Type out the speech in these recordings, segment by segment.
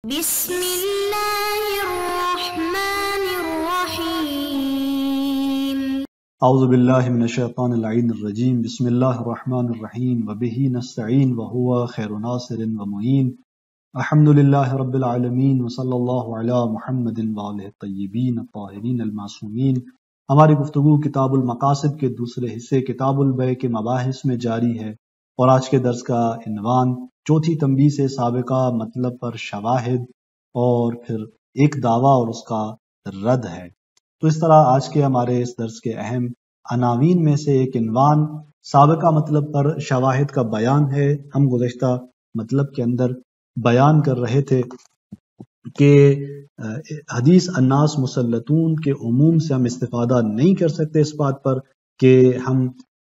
بسم اللہ الرحمن الرحیم اعوذ باللہ من الشیطان اللعین الرجیم بسم اللہ الرحمن الرحیم وبہ نستعین وہو خیر ناصر ومعین الحمدللہ رب العالمین وصلی اللہ علی محمد وآلہ الطیبین الطاہرین المعصومین۔ ہماری گفتگو کتاب المقاصد کے دوسرے حصے کتاب البیع کے مباحث میں جاری ہے، اور آج کے درس کا عنوان چوتھی تنبیہ سے سابقہ مطلب پر شواہد اور پھر ایک دعویٰ اور اس کا رد ہے۔ تو اس طرح آج کے ہمارے اس درس کے اہم عناوین میں سے ایک عنوان سابقہ مطلب پر شواہد کا بیان ہے۔ ہم گزشتہ مطلب کے اندر بیان کر رہے تھے کہ حدیث الناس مسلطون کے عموم سے ہم استفادہ نہیں کر سکتے اس بات پر کہ ہم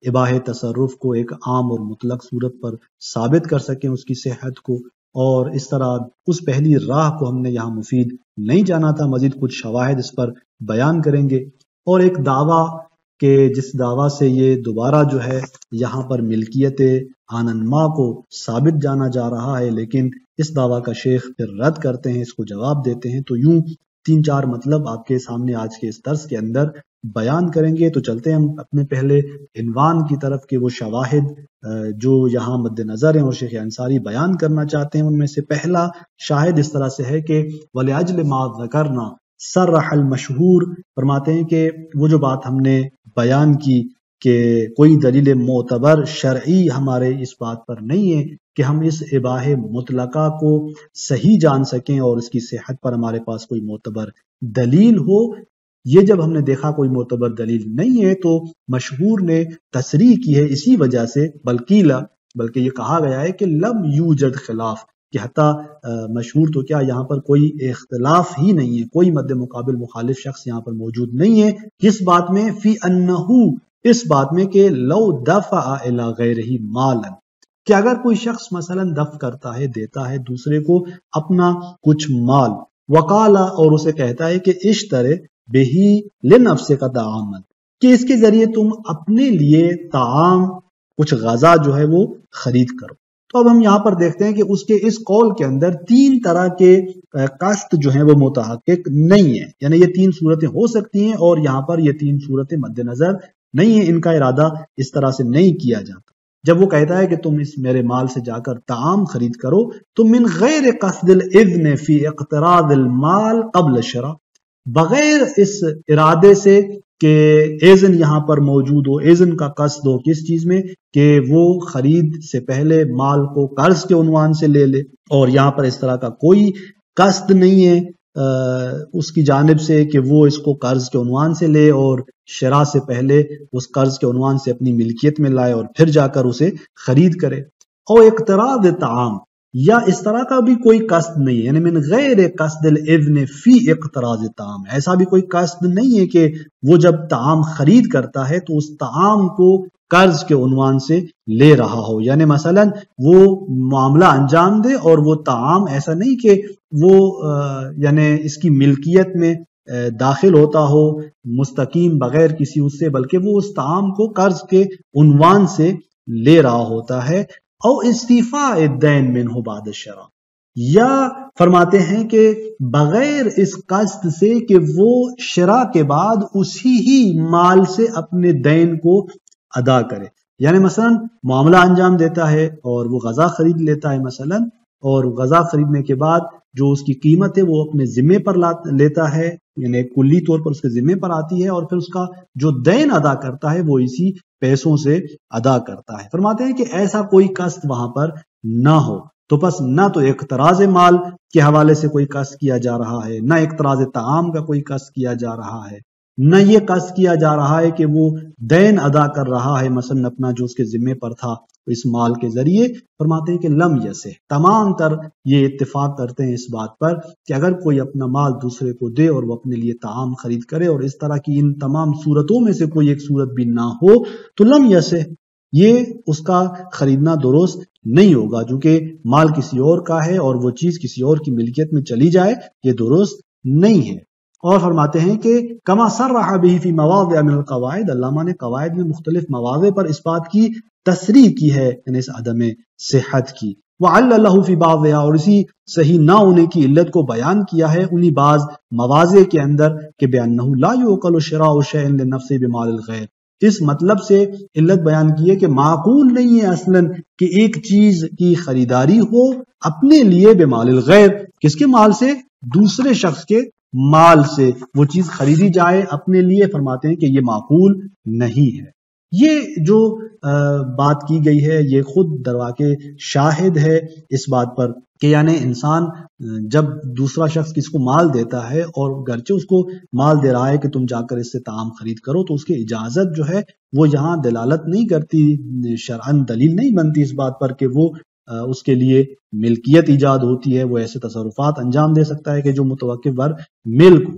اباحہ تصرف کو ایک عام اور مطلق صورت پر ثابت کر سکیں اس کی صحت کو، اور اس طرح اس پہلی راہ کو ہم نے یہاں مفید نہیں جانا تھا۔ مزید کچھ شواہد اس پر بیان کریں گے، اور ایک دعویٰ کہ جس دعویٰ سے یہ دوبارہ جو ہے یہاں پر ملکیت آننما کو ثابت جانا جا رہا ہے، لیکن اس دعویٰ کا شیخ پھر رد کرتے ہیں، اس کو جواب دیتے ہیں۔ تو یوں 3-4 مطلب آپ کے سامنے آج کے اس درس کے اندر بیان کریں گے۔ تو چلتے ہیں ہم اپنے پہلے عنوان کی طرف کہ وہ شواہد جو یہاں مد نظر ہیں اور شیخ انصاری بیان کرنا چاہتے ہیں، ان میں سے پہلا شاہد اس طرح سے ہے کہ وَلِأَجْلِ مَا ذَكَرْنَا صَرَّحَ الْمَشْهُورُ، فرماتے ہیں کہ وہ جو بات ہم نے بیان کی کہ کوئی دلیل معتبر شرعی ہمارے اس بات پر نہیں ہے کہ ہم اس اباحہ مطلقہ کو صحیح جان سکیں اور اس کی صحت پر ہمارے پاس کوئی معتبر دلیل ہو، یہ جب ہم نے دیکھا کوئی معتبر دلیل نہیں ہے تو مشہور نے تصریح کی ہے اسی وجہ سے، بلکہ یہ کہا گیا ہے کہ لم یوجد خلاف، کہ حتیٰ مشہور تو کیا یہاں پر کوئی اختلاف ہی نہیں ہے، کوئی مد مقابل مخالف شخص یہاں پر موجود نہیں ہے۔ کس بات میں؟ فی انہو، اس بات میں کہ لو دفع الی غیرہ مالا، کہ اگر کوئی شخص مثلا دفع کرتا ہے، دیتا ہے دوسرے کو اپنا کچھ مال، وقالا، اور اسے کہتا ہے کہ اشترے بہی لنفسک کا طعام، کہ اس کے ذریعے تم اپنے لیے طعام کچھ غذا جو ہے وہ خرید کرو۔ تو اب ہم یہاں پر دیکھتے ہیں کہ اس کے اس قول کے اندر 3 طرح کے قصد جو ہیں وہ متحقق نہیں ہیں، یعنی یہ 3 صورتیں ہو سکتی ہیں اور یہاں پر یہ 3 صورتیں مد نظر نہیں ہیں، ان کا ارادہ اس طرح سے نہیں کیا جاتا۔ جب وہ کہتا ہے کہ تم اس میرے مال سے جا کر طعام خرید کرو تو من غیر قصد الاذن فی اقتراض المال قبل الشراء، بغیر اس ارادے سے کہ اذن یہاں پر موجود ہو، اذن کا قصد ہو کس چیز میں کہ وہ خرید سے پہلے مال کو قرض کے عنوان سے لے لے، اور یہاں پر اس طرح کا کوئی قصد نہیں ہے اس کی جانب سے کہ وہ اس کو قرض کے عنوان سے لے اور شراء سے پہلے اس قرض کے عنوان سے اپنی ملکیت میں لائے اور پھر جا کر اسے خرید کرے۔ اور اقتراض طعام، یا اس طرح کا بھی کوئی قصد نہیں ہے، یعنی من غیر قصد الاذن فی اقتراض طعام، ایسا بھی کوئی قصد نہیں ہے کہ وہ جب طعام خرید کرتا ہے تو اس طعام کو قرض کے عنوان سے لے رہا ہو، یعنی مثلا وہ معاملہ انجام دے اور وہ طعام ایسا نہیں کہ وہ یعنی اس کی ملکیت میں داخل ہوتا ہو مستقیم بغیر کسی اس سے، بلکہ وہ اس طعام کو قرض کے عنوان سے لے رہا ہوتا ہے۔ او استیفاء الدین منہ بعد الشراء، یا فرماتے ہیں کہ بغیر اس قصد سے کہ وہ شراء کے بعد اسی ہی مال سے اپنے دین کو ادا کرے، یعنی مثلا معاملہ انجام دیتا ہے اور وہ غذا خرید لیتا ہے مثلا، اور غذا خریدنے کے بعد جو اس کی قیمت ہے وہ اپنے ذمے پر لیتا ہے، یعنی کلی طور پر اس کے ذمے پر آتی ہے، اور پھر اس کا جو دین ادا کرتا ہے وہ اسی پیسوں سے ادا کرتا ہے۔ فرماتے ہیں کہ ایسا کوئی قصد وہاں پر نہ ہو، تو پس نہ تو اقتراض مال کے حوالے سے کوئی قصد کیا جا رہا ہے، نہ اقتراض طعام کا کوئی قصد کیا جا رہا ہے، نہ یہ قصد کیا جا رہا ہے کہ وہ دین ادا کر رہا ہے مثلا اپنا جو اس کے ذمے پر تھا اس مال کے ذریعے۔ فرماتے ہیں کہ لم یصح، تمام تر یہ اتفاق کرتے ہیں اس بات پر کہ اگر کوئی اپنا مال دوسرے کو دے اور وہ اپنے لیے طعام خرید کرے اور اس طرح کی ان تمام صورتوں میں سے کوئی ایک صورت بھی نہ ہو تو لم یصح، یہ اس کا خریدنا درست نہیں ہوگا، چونکہ مال کسی اور کا ہے اور وہ چیز کسی اور کی ملکیت میں چلی جائے یہ درست نہیں ہے۔ اور فرماتے ہیں کہ کما صرح به فی مواضع من القواعد، علامہ نے قواعد میں مختلف مواضع پر اس بات کی تصریح کی ہے، یعنی اس عدم صحت کی، وَعَلَّلَهُ فِي بَعْضِهَا، اور اسی صحیح نہ ہونے کی علت کو بیان کیا ہے انہی بعض مواضع کے اندر کہ بِأَنَّهُ لَا يُعْقَلُ شِرَاءُ شَيْءٍ لِلنَّفْسِ بِمَالِ الْغَيْرِ، اس مطلب سے علت بیان کی ہے کہ معقول نہیں ہے اصلاً کہ ایک چیز کی خریداری ہو اپنے لیے بمال الغیر، کس کے مال سے؟ دوسرے شخص کے مال سے وہ چیز خریدی جائے اپنے لیے، فرماتے ہیں کہ یہ معقول نہیں ہے۔ یہ جو بات کی گئی ہے یہ خود درواقع شاہد ہے اس بات پر کہ یعنی انسان جب دوسرا شخص کس کو مال دیتا ہے اور گرچہ اس کو مال دے رہا ہے کہ تم جا کر اس سے طعام خرید کرو، تو اس کی اجازت جو ہے وہ یہاں دلالت نہیں کرتی، شرعاً دلیل نہیں بنتی اس بات پر کہ وہ اس کے لیے ملکیت ایجاد ہوتی ہے، وہ ایسے تصرفات انجام دے سکتا ہے کہ جو متوقف ور ملک ہو۔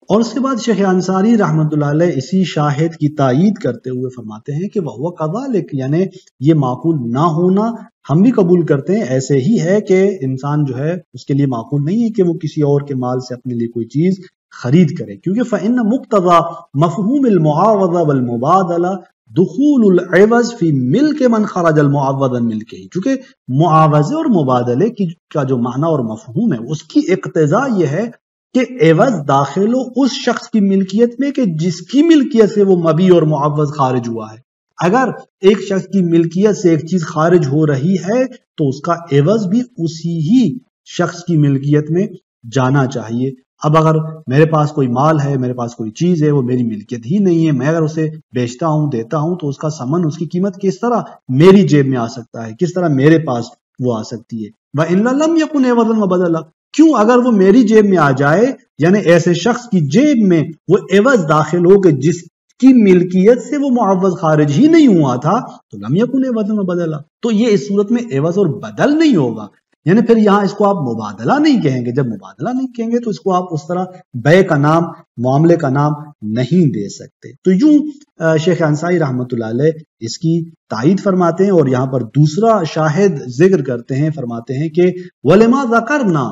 اور اس کے بعد شیخ انصاری رحمۃ اللہ علیہ اسی شاہد کی تائید کرتے ہوئے فرماتے ہیں کہ وہ کذالک، یعنی یہ معقول نہ ہونا ہم بھی قبول کرتے ہیں، ایسے ہی ہے کہ انسان جو ہے اس کے لیے معقول نہیں ہے کہ وہ کسی اور کے مال سے اپنے لیے کوئی چیز خرید کرے، کیونکہ فإن مقتضى مفہوم المعاوضہ والمبادلہ دخول العوض فی ملک من خرج المعوض عن ملکہ، چونکہ معاوضے اور مبادلے کا جو معنی اور مفہوم ہے اس کی اقتضاء یہ ہے کہ عوض داخل ہو اس شخص کی ملکیت میں کہ جس کی ملکیت سے وہ مبیع اور معوض خارج ہوا ہے۔ اگر ایک شخص کی ملکیت سے ایک چیز خارج ہو رہی ہے تو اس کا عوض بھی اسی ہی شخص کی ملکیت میں جانا چاہیے۔ اب اگر میرے پاس کوئی مال ہے، میرے پاس کوئی چیز ہے، وہ میری ملکیت ہی نہیں ہے، میں اگر اسے بیچتا ہوں دیتا ہوں تو اس کا ثمن، اس کی قیمت کس طرح میری جیب میں آ سکتا ہے، کس طرح میرے پاس وہ آ سکتی ہے۔ وَإِنَّ لَمْ يَكُنْ عِوَضًا وَبَدَلًا، کیوں اگر وہ میری جیب میں آ جائے، یعنی ایسے شخص کی جیب میں وہ عوض داخل ہو کہ جس کی ملکیت سے وہ معوض خارج ہی نہیں ہوا تھا، تو لم یکن عوضا وبدلا، تو یہ اس صورت میں عوض اور بدل نہیں ہوگا، یعنی پھر یہاں اس کو آپ مبادلہ نہیں کہیں گے۔ جب مبادلہ نہیں کہیں گے تو اس کو آپ اس طرح بے کا نام، معاملے کا نام نہیں دے سکتے۔ تو یوں شیخ انصاری رحمۃ اللہ علیہ اس کی تائید فرماتے ہیں، اور یہاں پر دوسرا شاہد ذکر کرتے ہیں، فرماتے ہیں کہ وَلِمَا ذَكَرْنَا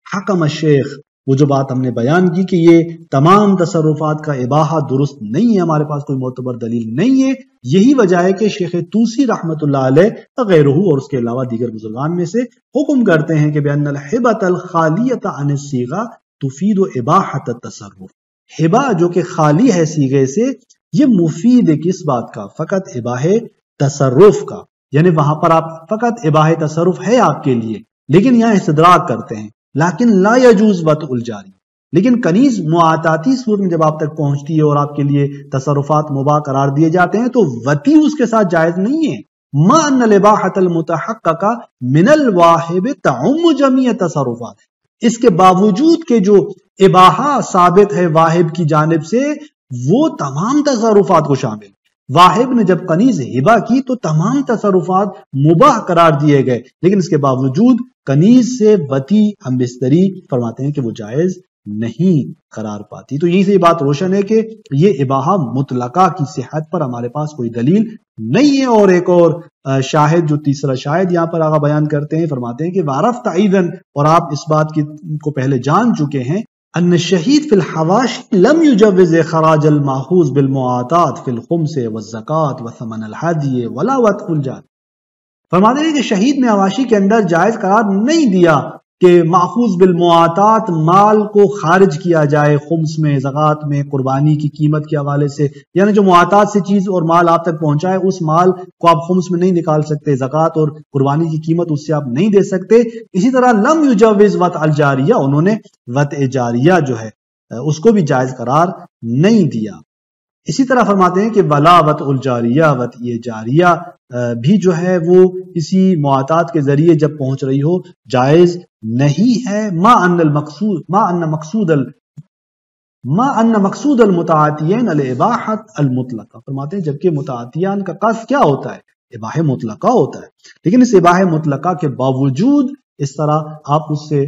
حکم الشیخ، وہ جو بات ہم نے بیان کی کہ یہ تمام تصرفات کا اباحہ درست نہیں ہے، ہمارے پاس کوئی معتبر دلیل نہیں ہے، یہی وجہ ہے کہ شیخ طوسی رحمۃ اللہ علیہ غیرہ اور اس کے علاوہ دیگر بزرگان میں سے حکم کرتے ہیں کہ بأن الحبۃ الخالیۃ عن الصیغہ تفید اباحۃ التصرف، ہبہ جو کہ خالی ہے صیغے سے، یہ مفید ہے کس بات کا؟ فقط اباحہ تصرف کا، یعنی وہاں پر آپ فقط اباحہ تصرف ہے آپ کے لیے، لیکن یہاں استدراک کرتے ہیں لیکن لا یجوز وطء الجاری، لیکن کنیز معاطاتی صورت میں جب آپ تک پہنچتی ہے اور آپ کے لیے تصرفات مباح قرار دیے جاتے ہیں تو وطی اس کے ساتھ جائز نہیں ہے۔ ما ان الاباحۃ المتحققہ من الواہب تعم جمیع تصرفات، اس کے باوجود کہ جو اباحہ ثابت ہے واہب کی جانب سے وہ تمام تصرفات کو شامل، واہب نے جب کنیز ہبہ کی تو تمام تصرفات مباح قرار دیے گئے، لیکن اس کے باوجود کنیز سے وطی ہم بستری فرماتے ہیں کہ وہ جائز نہیں قرار پاتی۔ تو یہی سے یہ بات روشن ہے کہ یہ اباحہ مطلقہ کی صحت پر ہمارے پاس کوئی دلیل نہیں ہے۔ اور ایک اور شاہد، جو تیسرا شاہد یہاں پر آگا بیان کرتے ہیں، فرماتے ہیں کہ وعرفت ایضاً، اور آپ اس بات کو پہلے جان چکے ہیں، ان الشہید فی الحواشی لم یجوز خراج الماخوذ بالمعاطات فی الخمس والزکاة وثمن الحدی ولا وطء الجار، فرماتے ہیں کہ شہید نے حواشی کے اندر جائز قرار نہیں دیا کہ ماخوذ بالمعاطات مال کو خارج کیا جائے خمس میں، زکوٰۃ میں، قربانی کی قیمت کے حوالے سے، یعنی جو معاطات سے چیز اور مال آپ تک پہنچائے اس مال کو آپ خمس میں نہیں نکال سکتے، زکوٰۃ اور قربانی کی قیمت اس سے آپ نہیں دے سکتے۔ اسی طرح لم یجوز وطء الجاریہ، انہوں نے وطء جاریہ جو ہے اس کو بھی جائز قرار نہیں دیا۔ اسی طرح فرماتے ہیں کہ ولا وطء الجاریہ، وطء جاریہ بھی جو ہے وہ اسی معاطات کے ذریعے جب پہنچ رہی ہو جائز نہیں ہے۔ ما ان مقصود المتعاطیین الاباحۃ المطلقہ، فرماتے ہیں جبکہ متعاطیان کا قصد کیا ہوتا ہے؟ اباحہ مطلقہ ہوتا ہے، لیکن اس اباحہ مطلقہ کے باوجود اس طرح آپ اس سے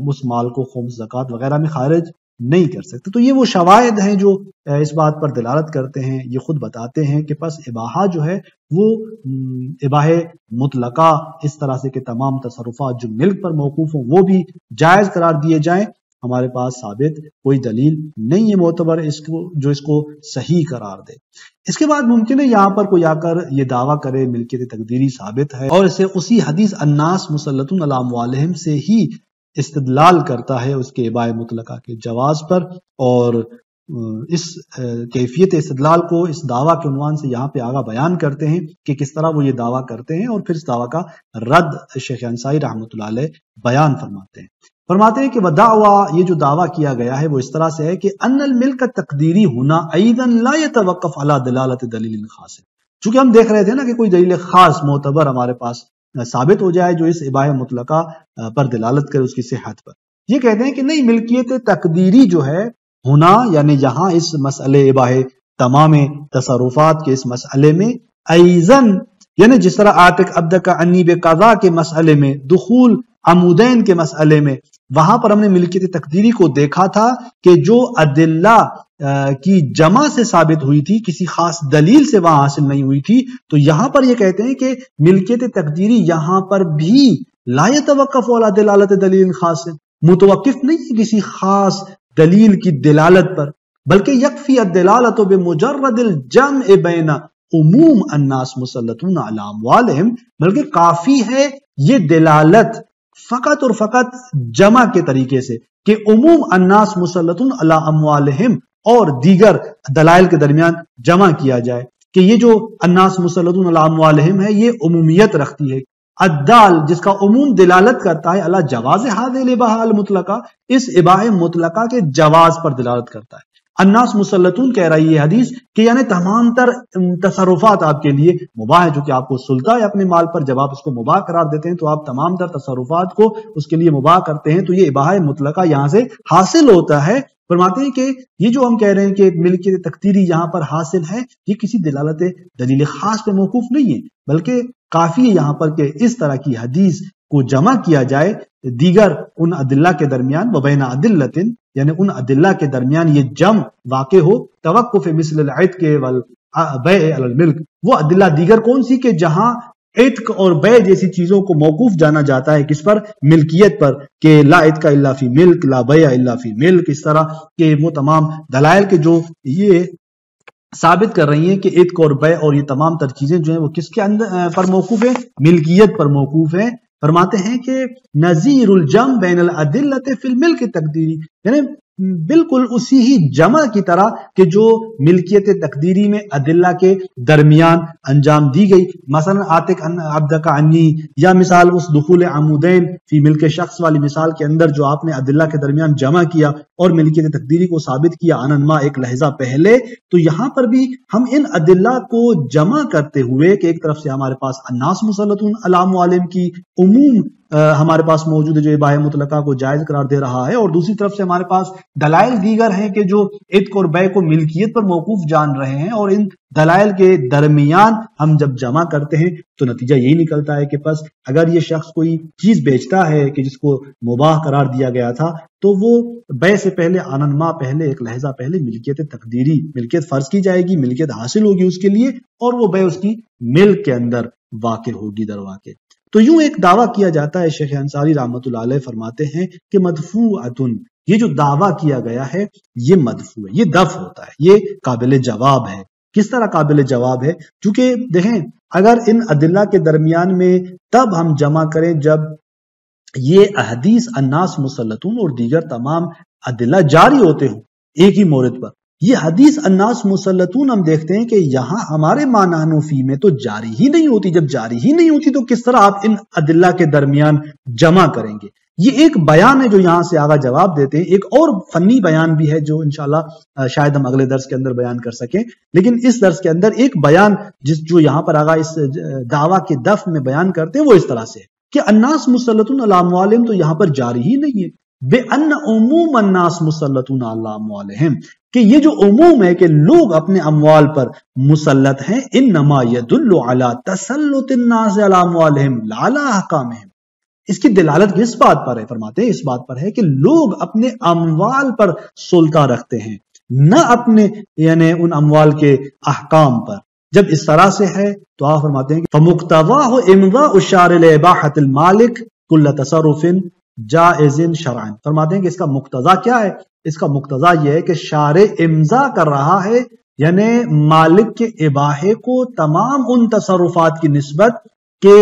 اس مال کو خمس، زکوٰۃ وغیرہ میں خارج نہیں کر سکتے۔ تو یہ وہ شواہد ہیں جو اس بات پر دلالت کرتے ہیں، یہ خود بتاتے ہیں کہ پس اباحہ جو ہے وہ اباحہ مطلقہ اس طرح سے کہ تمام تصرفات جو ملک پر موقوف ہوں وہ بھی جائز قرار دیے جائیں، ہمارے پاس ثابت کوئی دلیل نہیں ہے معتبر جو اس کو صحیح قرار دے۔ اس کے بعد ممکن ہے یہاں پر کوئی آ کر یہ دعویٰ کرے ملکیت تقدیری ثابت ہے اور اسے اسی حدیث الناس مسلطون علی اموالہم سے ہی استدلال کرتا ہے اس کے اباح مطلقہ کے جواز پر، اور اس کیفیت استدلال کو اس دعویٰ کے عنوان سے یہاں پہ آگاہ بیان کرتے ہیں کہ کس طرح وہ یہ دعویٰ کرتے ہیں، اور پھر اس دعویٰ کا رد شیخ انصاری رحمۃ اللہ علیہ بیان فرماتے ہیں کہ ودعویٰ، یہ جو دعویٰ کیا گیا ہے وہ اس طرح سے ہے کہ ان الملک تقدیری ہونا ایضا لا يتوقف علی دلالت دلیل خاص، چونکہ ہم دیکھ رہے تھے نا کہ کوئی دلیل خاص معتبر ہمارے پاس ثابت ہو جائے جو اس اباح مطلقہ پر دلالت کرے اس کی صحت پر۔ یہ کہتے ہیں کہ نہیں، ملکیت تقدیری جو ہے ہونا، یعنی یہاں اس مسئلے اباح تمام تصرفات کے اس مسئلے میں ایضاً، یعنی جس طرح عاتق عبدک عنی بقضاء کے مسئلے میں، دخول عمودین کے مسئلے میں، وہاں پر ہم نے ملکیت تقدیری کو دیکھا تھا کہ جو ادلہ کی جمع سے ثابت ہوئی تھی، کسی خاص دلیل سے وہاں حاصل نہیں ہوئی تھی، تو یہاں پر یہ کہتے ہیں کہ ملکیت تقدیری یہاں پر بھی لا يتوقف علی دلالت دلیل خاص، متوقف نہیں ہے کسی خاص دلیل کی دلالت پر، بلکہ یکفی الدلالت بمجرد الجمع بین عموم الناس مسلطون علی اموالہم، بلکہ کافی ہے یہ دلالت فقط اور فقط جمع کے طریقے سے کہ عموم الناس مسلطون علی اموالہم اور دیگر دلائل کے درمیان جمع کیا جائے کہ یہ جو الناس مسلطون علی اموالہم ہے یہ عمومیت رکھتی ہے، الدال جس کا عموم دلالت کرتا ہے اللہ جواز هذه الاباحہ المطلقہ، اس اباح مطلقہ کے جواز پر دلالت کرتا ہے۔ الناس مسلطون کہہ رہی ہے حدیث کہ یعنی تمام تر تصرفات آپ کے لیے مباح ہے، جو کہ آپ کو سلطہ ہے اپنے مال پر، جب آپ اس کو مباح قرار دیتے ہیں تو آپ تمام تر تصرفات کو اس کے لیے مباح کرتے ہیں، تو یہ اباح مطلقہ یہاں سے حاصل ہوتا ہے۔ فرماتے ہیں کہ یہ جو ہم کہہ رہے ہیں کہ ملکیت تقدیری یہاں پر حاصل ہے، یہ کسی دلالت دلیل خاص پہ موقوف نہیں ہے، بلکہ کافی ہے یہاں پر کہ اس طرح کی حدیث کو جمع کیا جائے دیگر ان ادلہ کے درمیان، وبین ادلۃ، یعنی ان ادلہ کے درمیان یہ جمع واقع ہو، توقف مثل العتق والبیع علی الملک، وہ ادلہ دیگر کون سی کہ جہاں عتق اور بیع جیسی چیزوں کو موقوف جانا جاتا ہے کس پر؟ ملکیت پر، کہ لا عتق الا فی ملک، لا بیع الا فی ملک، اس طرح کہ وہ تمام دلائل کے جو یہ ثابت کر رہی ہیں کہ عتق اور بیع اور یہ تمام تر چیزیں جو ہیں وہ کس کے اندر پر موقوف ہیں؟ ملکیت پر موقوف ہیں۔ فرماتے ہیں کہ نظیر الجمع بین الادلۃ فی الملک تقدیری، یعنی بالکل اسی ہی جمع کی طرح کہ جو ملکیت تقدیری میں ادلہ کے درمیان انجام دی گئی، مثلا عاتق عبدک عنی، یا مثال اس دخول عمودین فی ملک شخص والی مثال کے اندر جو آپ نے ادلہ کے درمیان جمع کیا اور ملکیت تقدیری کو ثابت کیا انما ایک لحظہ پہلے، تو یہاں پر بھی ہم ان ادلہ کو جمع کرتے ہوئے کہ ایک طرف سے ہمارے پاس الناس مسلطون علی اموالہم کی عموم ہمارے پاس موجود ہے جو اباح مطلقہ کو جائز قرار دے رہا ہے، اور دوسری طرف سے ہمارے پاس دلائل دیگر ہیں کہ جو عتق اور بیع کو ملکیت پر موقوف جان رہے ہیں، اور ان دلائل کے درمیان ہم جب جمع کرتے ہیں تو نتیجہ یہی نکلتا ہے کہ پس اگر یہ شخص کوئی چیز بیچتا ہے کہ جس کو مباح قرار دیا گیا تھا، تو وہ بیع سے پہلے آنن پہلے ایک لحظہ پہلے ملکیت تقدیری، ملکیت فرض کی جائے گی، ملکیت حاصل ہوگی اس کے لیے، اور وہ بیع اس کی ملک کے اندر واقع ہوگی در واقع۔ تو یوں ایک دعویٰ کیا جاتا ہے، شیخ انصاری رحمۃ اللہ علیہ فرماتے ہیں کہ مدفوعۃن، یہ جو دعویٰ کیا گیا ہے یہ مدفوع ہے، یہ دفع ہوتا ہے، یہ قابل جواب ہے۔ کس طرح قابل جواب ہے؟ چونکہ دیکھیں اگر ان ادلہ کے درمیان میں تب ہم جمع کریں جب یہ احادیث الناس مسلطون اور دیگر تمام ادلہ جاری ہوتے ہوں ایک ہی مورد پر، یہ حدیث الناس مسلطون ہم دیکھتے ہیں کہ یہاں ہمارے معنی فی میں تو جاری ہی نہیں ہوتی، جب جاری ہی نہیں ہوتی تو کس طرح آپ ان ادلہ کے درمیان جمع کریں گے؟ یہ ایک بیان ہے جو یہاں سے آگا جواب دیتے ہیں، ایک اور فنی بیان بھی ہے جو انشاءاللہ شاید ہم اگلے درس کے اندر بیان کر سکیں، لیکن اس درس کے اندر ایک بیان جو یہاں پر آگا اس دعویٰ کے دفع میں بیان کرتے ہیں وہ اس طرح سے ہے کہ الناس مسلطون علی اموالہم تو یہاں پر جاری ہی نہیں ہے، بے ان عموم الناس مسلطون علی اموالہم، کہ یہ جو عموم ہے کہ لوگ اپنے اموال پر مسلط ہیں، انما یدل علی تسلط الناس علی اموالہم لا علی احکامہم، اس کی دلالت کس بات پر ہے؟ فرماتے ہیں اس بات پر ہے کہ لوگ اپنے اموال پر سلطہ رکھتے ہیں، نہ اپنے یعنی ان اموال کے احکام پر۔ جب اس طرح سے ہے تو آپ فرماتے ہیں کہ فمقتضاہ امضاء الشارع لاباحۃ المالک کل تصرف جائز شرعن. فرماتے ہیں کہ اس کا مقتضا کیا ہے؟ اس کا مقتضا یہ ہے کہ شارع امضا کر رہا ہے یعنی مالک کے اباحے کو تمام ان تصرفات کی نسبت کہ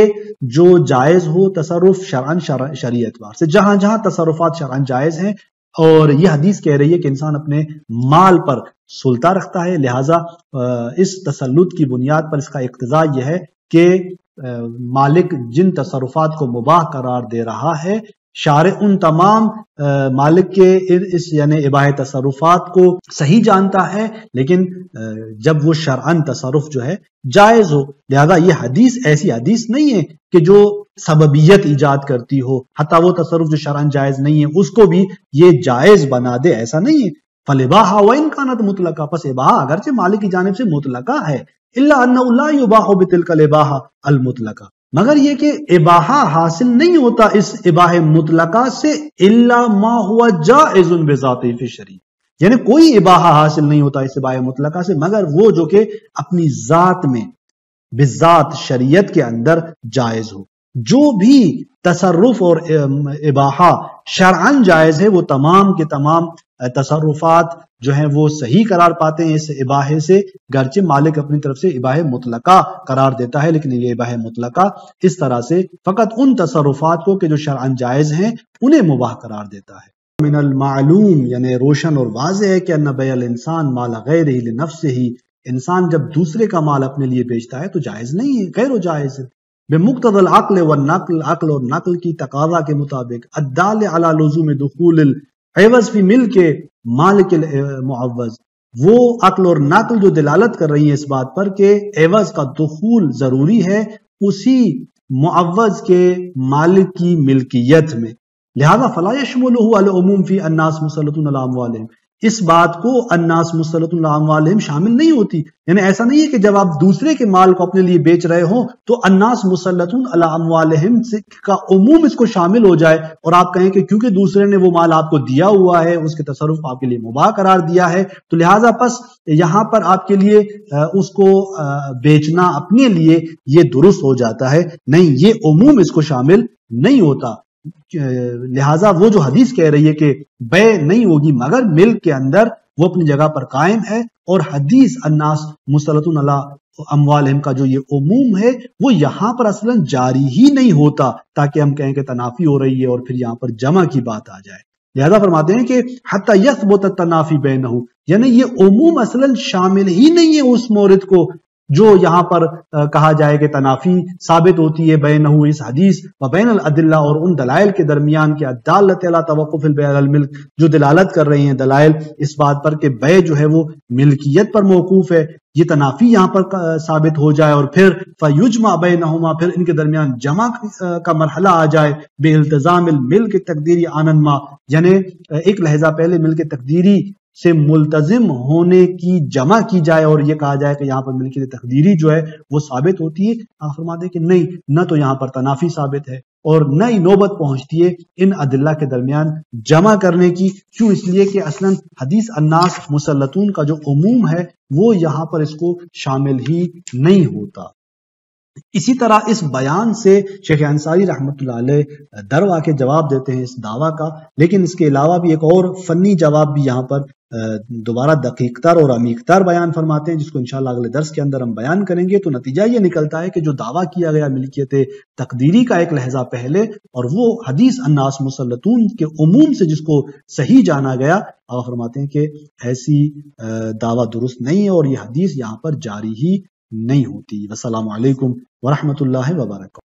جو جائز ہو تصرف شرعن شرعی اعتبار سے، جہاں جہاں تصرفات شرعن جائز ہیں. اور یہ حدیث کہہ رہی ہے کہ انسان اپنے مال پر سلطہ رکھتا ہے، لہٰذا اس تسلط کی بنیاد پر اس کا اقتضاء یہ ہے کہ مالک جن تصرفات کو مباح قرار دے رہا ہے، شارع ان تمام مالک کے اس یعنی اباحِ تصرفات کو صحیح جانتا ہے، لیکن جب وہ شرعن تصرف جو ہے جائز ہو. لہذا یہ حدیث ایسی حدیث نہیں ہے کہ جو سببیت ایجاد کرتی ہو، حتیٰ وہ تصرف جو شرعن جائز نہیں ہے اس کو بھی یہ جائز بنا دے، ایسا نہیں ہے. فَالْإِبَاحَةُ وَإِنْ كَانَتْ مُطْلَقَةً، پس اباحہ اگرچہ مالک کی جانب سے مطلقہ ہے، إِلَّا أَنَّهُ لَا يُبَاحُ بِتِلْكَ الْإِبَاحَةِ الْمُطْلَقَةِ، مگر یہ کہ اباحہ حاصل نہیں ہوتا اس اباحہ مطلقہ سے الا ما ہوا جائز بذاتہ فی الشریع، یعنی کوئی اباحہ حاصل نہیں ہوتا اس اباحہ مطلقہ سے مگر وہ جو کہ اپنی ذات میں بذات شریعت کے اندر جائز ہو. جو بھی تصرف اور اباحہ شرعن جائز ہے وہ تمام کے تمام تصرفات جو ہیں وہ صحیح قرار پاتے ہیں اس اباحے سے، گرچہ مالک اپنی طرف سے اباحہ مطلقہ قرار دیتا ہے، لیکن یہ اباحہ مطلقہ اس طرح سے فقط ان تصرفات کو کہ جو شرعن جائز ہیں انہیں مباح قرار دیتا ہے. من المعلوم یعنی روشن اور واضح ہے کہ ان بیع الانسان مال غیرہ لنفسہ، انسان جب دوسرے کا مال اپنے لیے بیچتا ہے تو جائز نہیں ہے، غیر جائز ہے. بمقتضى العقل والنقل، عقل اور نقل کی تقاضا کے مطابق، الدال علی لزوم دخول العوض فی ملک مالک المعوض، وہ عقل اور نقل جو دلالت کر رہی ہیں اس بات پر کہ عوض کا دخول ضروری ہے اسی معوض کے مالک کی ملکیت میں، لہذا فلا یشملہ العموم فی الناس مسلطون علی اموالہم، اس بات کو الناس مسلطون علی اموالہم شامل نہیں ہوتی. یعنی ایسا نہیں ہے کہ جب آپ دوسرے کے مال کو اپنے لیے بیچ رہے ہوں تو الناس مسلطون علی اموالہم کا عموم اس کو شامل ہو جائے اور آپ کہیں کہ کیونکہ دوسرے نے وہ مال آپ کو دیا ہوا ہے، اس کے تصرف آپ کے لیے مباح قرار دیا ہے، تو لہٰذا پس یہاں پر آپ کے لیے اس کو بیچنا اپنے لیے یہ درست ہو جاتا ہے. نہیں، یہ عموم اس کو شامل نہیں ہوتا. لہٰذا وہ جو حدیث کہہ رہی ہے کہ بیع نہیں ہوگی مگر ملک کے اندر، وہ اپنی جگہ پر قائم ہے. اور حدیث الناس مسلطون علی اموالہم کا جو یہ عموم ہے وہ یہاں پر اصلا جاری ہی نہیں ہوتا تاکہ ہم کہیں کہ تنافی ہو رہی ہے اور پھر یہاں پر جمع کی بات آ جائے. لہذا فرماتے ہیں کہ حتی یثبت التنافی بینہ، یعنی یہ عموم اصلا شامل ہی نہیں ہے اس مورد کو جو یہاں پر کہا جائے کہ تنافی ثابت ہوتی ہے بینہ اس حدیث و بین الادلہ، اور ان دلائل کے درمیان کے الدالۃ علی توقف البیع علی الملک، جو دلالت کر رہی ہیں دلائل اس بات پر کہ بیع جو ہے وہ ملکیت پر موقوف ہے. یہ تنافی یہاں پر ثابت ہو جائے اور پھر فیجمع بینہما، پھر ان کے درمیان جمع کا مرحلہ آ جائے بالتزام الملک تقدیری آنن ما، یعنی ایک لحظہ پہلے ملک تقدیری سے ملتزم ہونے کی جمع کی جائے اور یہ کہا جائے کہ یہاں پر ملکیت تقدیری جو ہے وہ ثابت ہوتی ہے. آپ فرماتے ہیں کہ نہیں، نہ تو یہاں پر تنافی ثابت ہے اور نہ ہی نوبت پہنچتی ہے ان ادلہ کے درمیان جمع کرنے کی. کیوں؟ اس لیے کہ اصلا حدیث الناس مسلطون کا جو عموم ہے وہ یہاں پر اس کو شامل ہی نہیں ہوتا. اسی طرح اس بیان سے شیخ انصاری رحمۃ اللہ علیہ دروا کے جواب دیتے ہیں اس دعویٰ کا، لیکن اس کے علاوہ بھی ایک اور فنی جواب بھی یہاں پر دوبارہ دقیق تر اور عمیق تر بیان فرماتے ہیں، جس کو انشاءاللہ اگلے درس کے اندر ہم بیان کریں گے. تو نتیجہ یہ نکلتا ہے کہ جو دعویٰ کیا گیا ملکیت تقدیری کا ایک لحظہ پہلے، اور وہ حدیث الناس مسلطون کے عموم سے جس کو صحیح جانا گیا، آپ فرماتے ہیں کہ ایسی دعویٰ درست نہیں ہے اور یہ حدیث یہاں پر جاری ہی نہیں ہوتی. والسلام علیکم ورحمۃ اللہ وبرکاتہ.